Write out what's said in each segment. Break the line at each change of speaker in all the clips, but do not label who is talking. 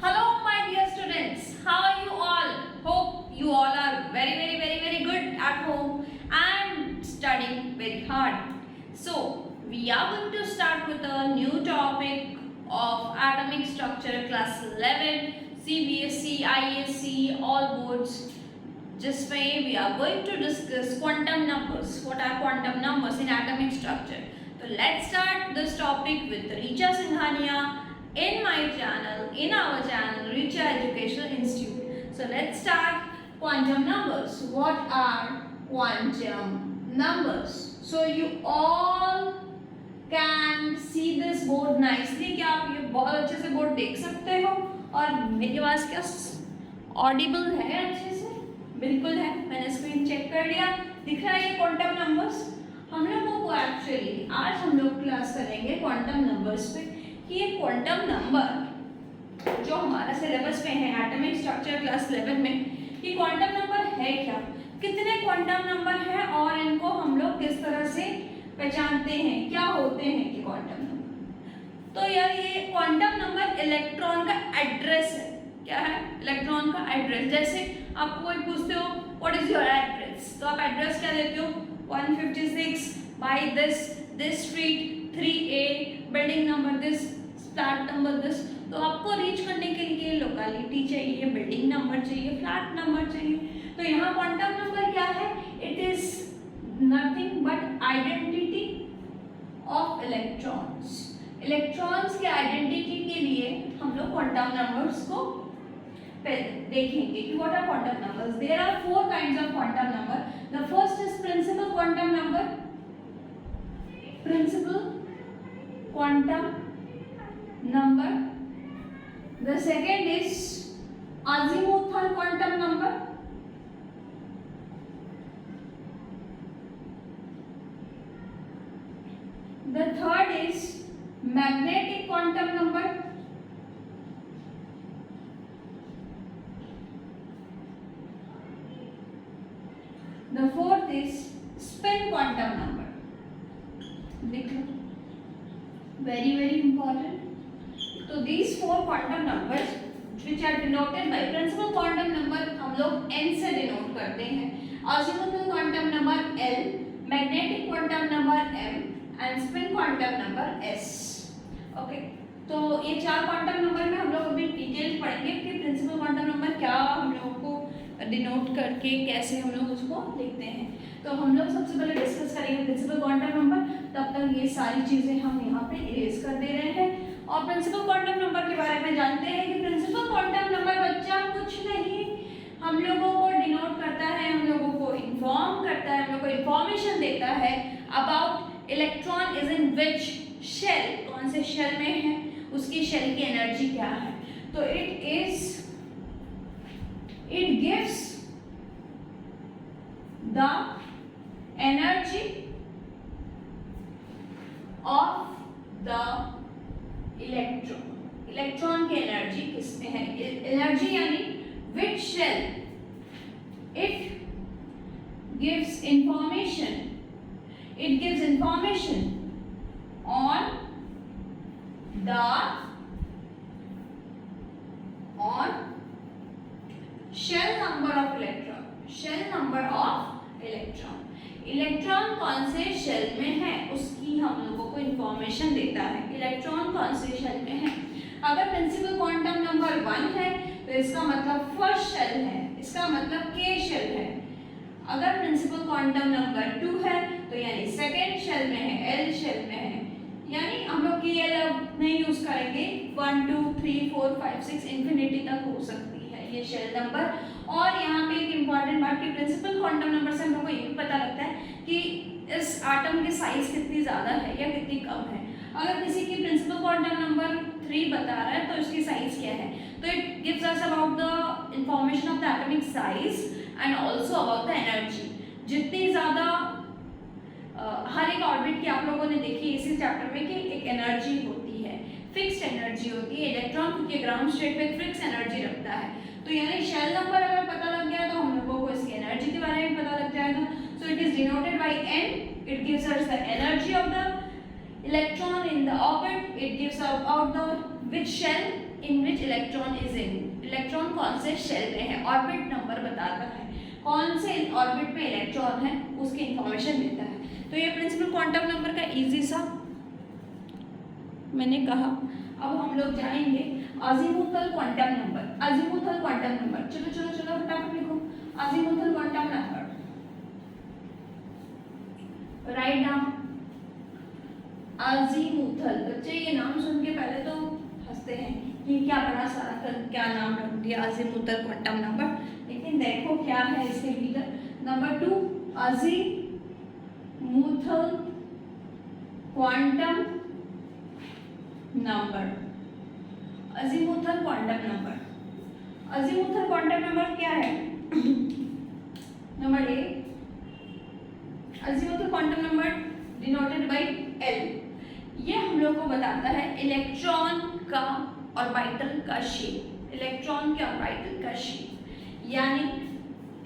Hello, my dear students. How are you all? Hope you all are very good at home and studying very hard. So, we are going to start with a new topic of atomic structure, class 11, C.B.Sc, ISC, all boards. Just way we are going to discuss quantum numbers. What are quantum numbers in atomic structure? So, let's start this topic with Richa Singhania in my channel, in our channel, Richa Educational Institute. So let's start quantum numbers. What are quantum numbers? So you all can see this board nicely. क्या आप ये बहुत अच्छे से board देख सकते हो? और मेरी आवाज़ क्या ऑडिबल है अच्छे से? बिल्कुल है. मैंने स्क्रीन चेक कर लिया. दिख रहा है ये क्वांटम नंबर्स. हम लोगों को एक्चुअली आज हम लोग क्लास करेंगे क्वांटम नंबर्स पे कि ये क्वांटम नंबर जो हमारा सिलेबस में है एटॉमिक स्ट्रक्चर क्लास 11 में, ये क्वांटम नंबर है क्या, कितने क्वांटम नंबर हैं और इनको हम लोग किस तरह से पहचानते हैं, क्या होते हैं ये क्वांटम नंबर. तो यार ये क्वांटम नंबर इलेक्ट्रॉन का एड्रेस है. क्या है? इलेक्ट्रॉन का एड्रेस. जैसे आपको कोई पूछते हो व्हाट इज योर एड्रेस, तो आप एड्रेस क्या देते हो? 156 by this street 3A building number this flat number this. तो आपको रीच करने के लिए लोकेलिटी चाहिए, बिल्डिंग नंबर चाहिए, फ्लैट नंबर चाहिए. तो यहाँ क्वांटम नंबर क्या है? It is nothing but identity of electrons. Electrons के आइडेंटिटी के लिए हम लोग क्वांटम नंबर्स को देखेंगे कि what are quantum numbers. There are 4 kinds of quantum number. The first is principal quantum number. Principal quantum number. The second is azimuthal quantum number. The third is magnetic quantum number. The fourth is spin quantum number. देखो very important. So these 4 quantum numbers which are denoted by principal quantum number हम लोग n से denote करते हैं, azimuthal quantum number L, magnetic quantum number M and spin quantum number S. Okay, तो ये 4 quantum number में हम लोग अभी डिटेल्स पढ़ेंगे कि प्रिंसिपल क्वांटम नंबर क्या हम लोगों को डिनोट करके कैसे हम लोग उसको लिखते हैं. तो हम लोग सबसे पहले डिस्कस करेंगे प्रिंसिपल क्वांटम नंबर. तब तक ये सारी चीज़ें हम यहाँ पे इरेज कर दे रहे हैं और प्रिंसिपल क्वांटम नंबर के बारे में जानते हैं कि प्रिंसिपल क्वांटम नंबर बच्चा कुछ नहीं हम लोगों को डिनोट करता है, हम लोगों को इन्फॉर्म करता है, हम लोगों को इन्फॉर्मेशन देता है about electron is in which shell, कौन से शेल में है, उसकी शेल की एनर्जी क्या है. तो it gives the energy of the electron. Electron की एनर्जी किसमें है? एनर्जी यानी विच shell. It gives information on shell number of electron. Electron कौन से शेल में है उसकी हम लोगों को इंफॉर्मेशन देता है. इलेक्ट्रॉन कौन से शेल में है. अगर प्रिंसिपल क्वांटम नंबर 1 है तो इसका मतलब फर्स्ट शेल है, इसका मतलब K शेल है. अगर प्रिंसिपल क्वांटम नंबर 2 है तो यानी सेकेंड शेल में है, L शेल में है. यानी हम लोग KL अब नहीं यूज करेंगे. 1 2 3 4 5 6 इंफिनिटी तक हो सकती है ये शेल नंबर. और यहाँ पे एक इम्पॉर्टेंट बात कि प्रिंसिपल क्वांटम नंबर से हम लोग को ये भी पता लगता है कि इस एटम की साइज कितनी ज़्यादा है या कितनी कम है. अगर किसी की प्रिंसिपल क्वांटम नंबर 3 बता रहा है तो इसकी साइज क्या है. तो it gives us about the information of the atomic size and also about the energy. जितनी ज़्यादा हर एक ऑर्बिट की आप लोगों ने देखी इसी चैप्टर में कि एक एनर्जी होती है, फिक्स्ड एनर्जी होती है. इलेक्ट्रॉन क्योंकि ग्राउंड स्टेट पे फिक्स एनर्जी रखता है. तो यानी शेल नंबर अगर पता लग गया तो हम लोगों को इसकी एनर्जी के बारे में पता लग जाएगा. So it is denoted by n. It gives us the energy of the electron in the orbit. It gives out the which shell in which electron is in, electron कौन से शेल में है, ऑर्बिट नंबर बताता है, कौन से orbit में electron है उसकी इंफॉर्मेशन देता है। तो ये प्रिंसिपल क्वांटम नंबर का इजी सा मैंने कहा। अब हम लोग जाएंगे azimuthal quantum number, azimuthal quantum number, चलो चलो चलो फटाफट लिखो azimuthal quantum number, write down azimuthal. बच्चे ये नाम सुन के पहले तो हंसते हैं कि क्या बड़ा सारा क्या नाम रख दिया अजीमुथल क्वांटम नंबर, लेकिन देखो क्या है इसके भीतर। Number 2 azimuthal quantum number, azimuthal quantum number, azimuthal quantum number क्या है? Number A, azimuthal quantum number denoted by L. ये हम लोग को बताता है इलेक्ट्रॉन का ऑर्बिटल का शेप, इलेक्ट्रॉन के ऑर्बिटल का शेप, यानी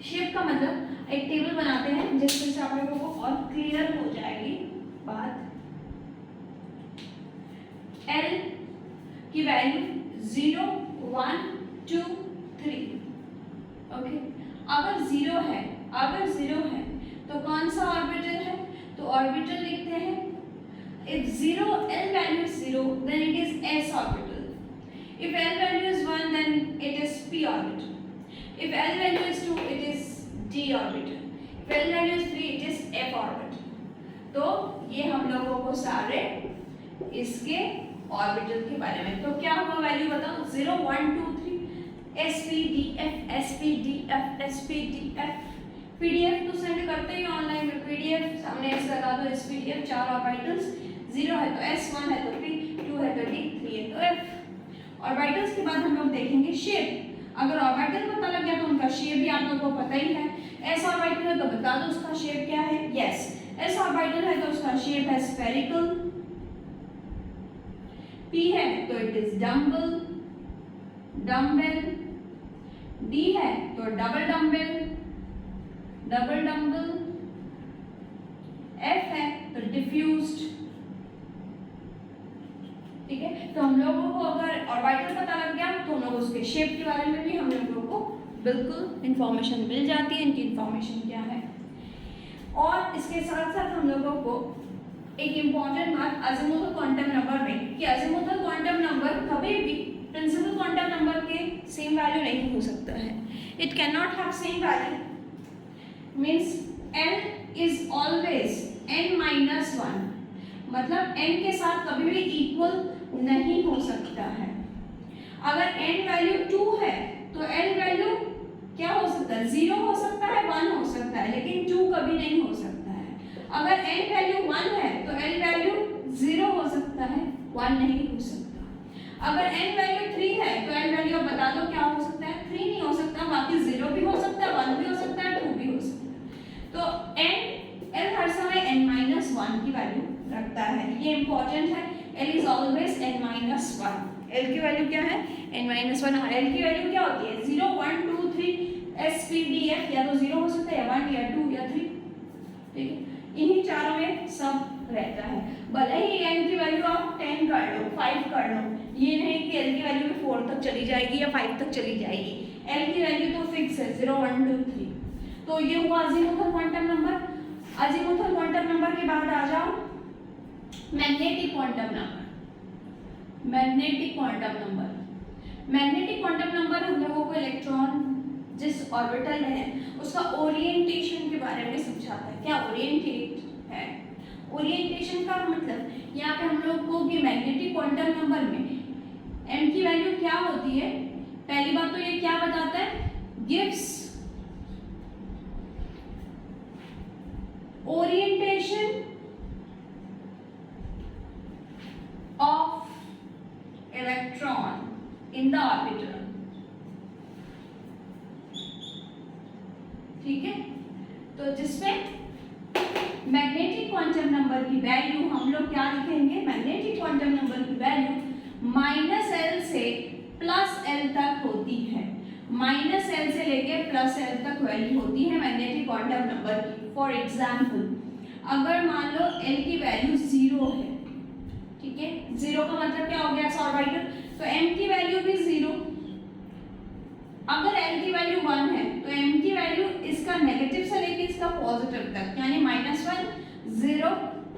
शेप का मतलब एक टेबल बनाते हैं जिससे से आप लोगों को और क्लियर हो जाएगी बात। L की वैल्यू 0 1 2 3, ओके। अगर 0 है, अगर 0 है तो कौन सा ऑर्बिटल है? तो ऑर्बिटल लिखते हैं if 0 L value is 0 then it is S orbital, if L value is 1 then it is P orbital, if L value is 2 it is D orbital, if L value is 3 it is F orbital। तो ये हम लोगों को सारे इसके orbital के बारे में। तो क्या होगा वैल्यू बताओ? 0 1 2 3 SPDF SPDF SPDF, पीडीएफ तो सेंड करते ही ऑनलाइन में, पीडीएफ सामने ऐसे लगा दो SPDF, 4 ऑर्बिटल्स, 0 है तो S, 1 है तो P, 2 है तो D, 3 है तो F। ऑर्बिटल्स के बाद हम लोग देखेंगे शेप। अगर ऑर्बिटल पता लग गया तो उनका शेप भी आप लोगों को पता ही है। S ऑर्बिटल है तो बता दो उसका शेप क्या है? यस, S ऑर्बिटल है तो उसका शेप है स्फेरिकल, P है तो it is dumbbell, dumbbell, D है तो double dumbbell, double dumbbell, F है तो डिफ्यूज्ड। ठीक है, तो हम लोगों को अगर ऑर्बिटल पता लग गया तो हम लोग उसके शेप के बारे में भी हम लोगों को बिल्कुल इंफॉर्मेशन मिल जाती है, इनकी इंफॉर्मेशन क्या है। और इसके साथ साथ हम लोगों को एक इम्पॉर्टेंट बात अजीमुथल क्वांटम नंबर में कि अजीमुथल क्वांटम नंबर कभी भी प्रिंसिपल क्वांटम नंबर के सेम वैल्यू नहीं हो सकता है। It can not have same value, means n is always n-1, मतलब n के साथ कभी भी इक्वल नहीं हो सकता है। अगर n वैल्यू 2 है तो l वैल्यू क्या हो सकता है? 0 हो सकता है, 1 हो सकता है, लेकिन 2 कभी नहीं हो सकता है। अगर n वैल्यू 1 है तो l वैल्यू 0 हो सकता है, 1 नहीं हो सकता। अगर n वैल्यू 3 है तो l वैल्यू आप बता दो क्या हो सकता है? 3 नहीं हो सकता, बाकी 0 भी हो सकता है, 1 भी हो सकता है, 2 भी हो सकता है। तो l हर समय n-1 की वैल्यू रखता है, ये इंपॉर्टेंट है। l is always n-1, l की वैल्यू क्या है? n-1, और l की वैल्यू क्या होती है? 0 1 2 3 SPDF, या तो 0 हो सकता है, या 1 या 2 या 3, ठीक है। इन्हीं चारों में सब रहता है। भले ही n की वैल्यू आप 10 कर लो, 5 कर लो, ये नहीं कि l की वैल्यू भी 4 तक चली जाएगी या 5 तक चली जाएगी। l की वैल्यू तो फिक्स है, 0 1 2 3। तो ये हुआ azimuthal quantum number. Azimuthal quantum number के बाद आ जाओ magnetic quantum number. Magnetic quantum number, magnetic quantum number हम लोगों को इलेक्ट्रॉन जिस ऑर्बिटल में है उसका ओरिएंटेशन के बारे में समझाता है। क्या ओरिएंटेट है? ओरिएंटेशन का मतलब यहाँ पे हम लोग को कि मैग्नेटिक क्वांटम नंबर में m की वैल्यू क्या होती है? पहली बात तो ये क्या बताता है? Gives orientation of electron in the orbital, ठीक है। तो जिसमें मैग्नेटिक क्वांटम नंबर की वैल्यू हम लोग क्या लिखेंगे? मैग्नेटिक क्वांटम नंबर की वैल्यू -L से +L तक होती है, -L से लेके +L तक वैल्यू होती है मैग्नेटिक क्वांटम नंबर की। फॉर एग्जाम्पल, अगर मान लो L की वैल्यू 0 है, ठीक है, 0 का मतलब क्या हो गया? ऑर्बिटल, तो m की वैल्यू भी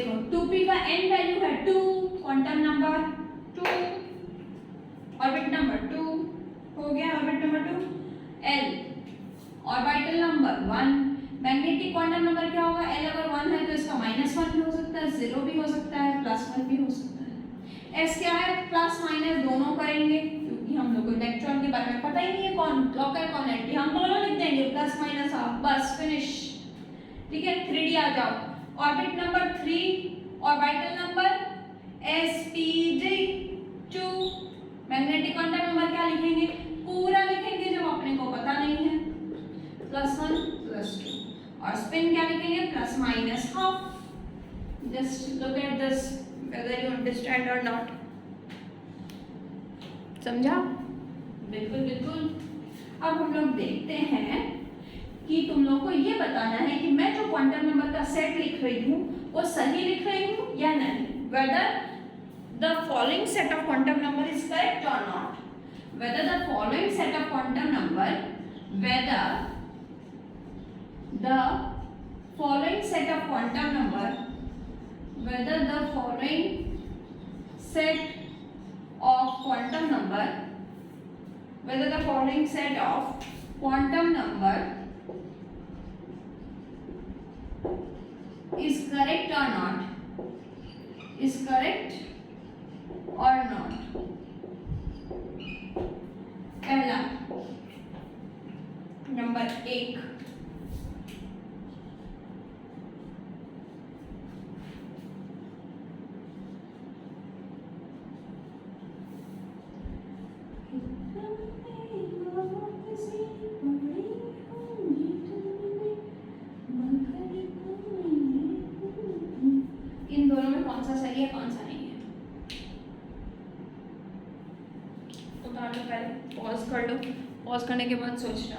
देखो 2p का n वैल्यू है 2, क्वांटम नंबर 2, ऑर्बिट नंबर 2 हो गया, orbit number 2, l orbital number 1, magnetic quantum number क्या होगा, l अगर 1 है तो इसका -1 भी हो सकता है, 0 भी हो सकता है, +1 भी हो सकता है। s क्या है, प्लस माइनस दोनों करेंगे क्योंकि हम लोग को इलेक्ट्रॉन के बारे में पता ही नहीं है, कौन लोकल कौन एंटी, हम दोनों लिख देंगे प्लस माइनस हाफ, बस फिनिश। ठीक है, 3d आ जाओ, orbit number 3, orbital number sp3 2, magnetic quantum number क्या लिखेंगे, पूरा लिखेंगे जब अपने को पता नहीं है, +1 +2, और स्पिन क्या लिखेंगे, plus minus half. Just look at this whether you understand और नॉट। समझा? बिल्कुल बिल्कुल। अब हम लोग देखते हैं कि तुम लोग को ये बताना है कि मैं जो क्वांटम नंबर का सेट लिख रही हूँ वो सही लिख रही हूँ या नहीं, whether the following set of quantum number is correct और not, whether the following set of quantum number, whether the following set of quantum number, whether the following set of quantum number, whether the following set of quantum number is correct or not, is correct or not। पहला number 1, इन दोनों में कौन सा सही है कौन सा नहीं है, उतार लो पहले, पॉज कर लो, पॉज करने के बाद सोचना,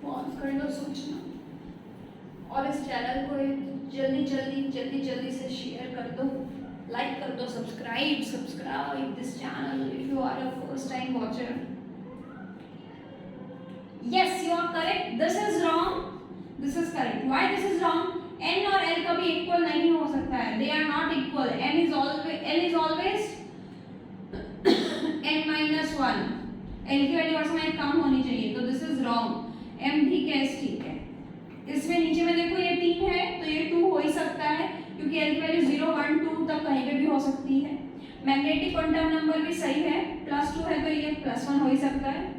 पॉज कर लो, सोचना, और इस चैनल को जल्दी से शेयर कर दो, लाइक कर दो, subscribe this channel if you are a first time watcher. Yes, you are correct. This is wrong. This is correct. Why this is wrong? N और L कभी equal नहीं हो सकता है. They are not equal. L is always n minus 1. L की value वर्ष में कम होनी चाहिए. तो this is wrong. M ठीक है, S ठीक है. इसमें नीचे में देखो ये 3 है तो ये 2 हो ही सकता है क्योंकि L की वैल्यू 0, 1, 2 तक कहीं पे भी हो सकती है. मैग्नेटिक क्वांटम नंबर भी सही है, +2 है तो ये +1 हो ही सकता है.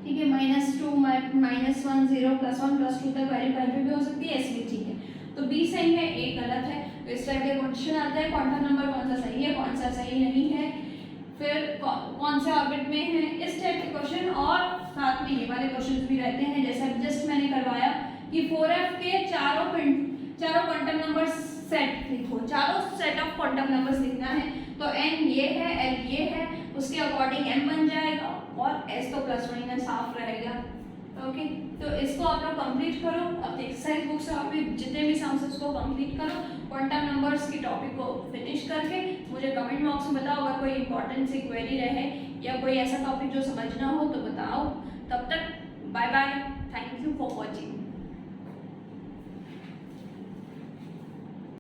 ठीक है, -2 -1 0 +1 +2 तक वैल्यू कहीं पे भी हो सकती है, ऐसे भी ठीक है. तो बी सही है, ए गलत है. तो इस टाइप के क्वेश्चन आते हैं क्वांटम नंबर कौन सा सही है कौन सा सही नहीं है, फिर कौन से ऑर्बिट में है, इस टाइप के क्वेश्चन. और साथ में ये वाले क्वेश्चन भी रहते हैं जैसे जस्ट मैंने करवाया कि 4f के चारों क्वांटम नंबर सेट लिखो, चारों सेट ऑफ क्वांटम नंबर्स लिखना है. तो n ये है, l ये है, उसके अकॉर्डिंग m बन जाएगा और s तो प्लस माइनस हाफ रहेगा. ओके, तो इसको आप लोग कंप्लीट करो. अब एक्सरसाइज बुक से आप जितने भी सम्स उसको कंप्लीट करो. क्वांटम नंबर्स की टॉपिक को फिनिश करके मुझे कमेंट बॉक्स में बताओ अगर कोई इंपॉर्टेंट सी क्वेरी रहे या कोई ऐसा टॉपिक जो समझना हो तो बताओ. तब तक bye bye, thank you for watching.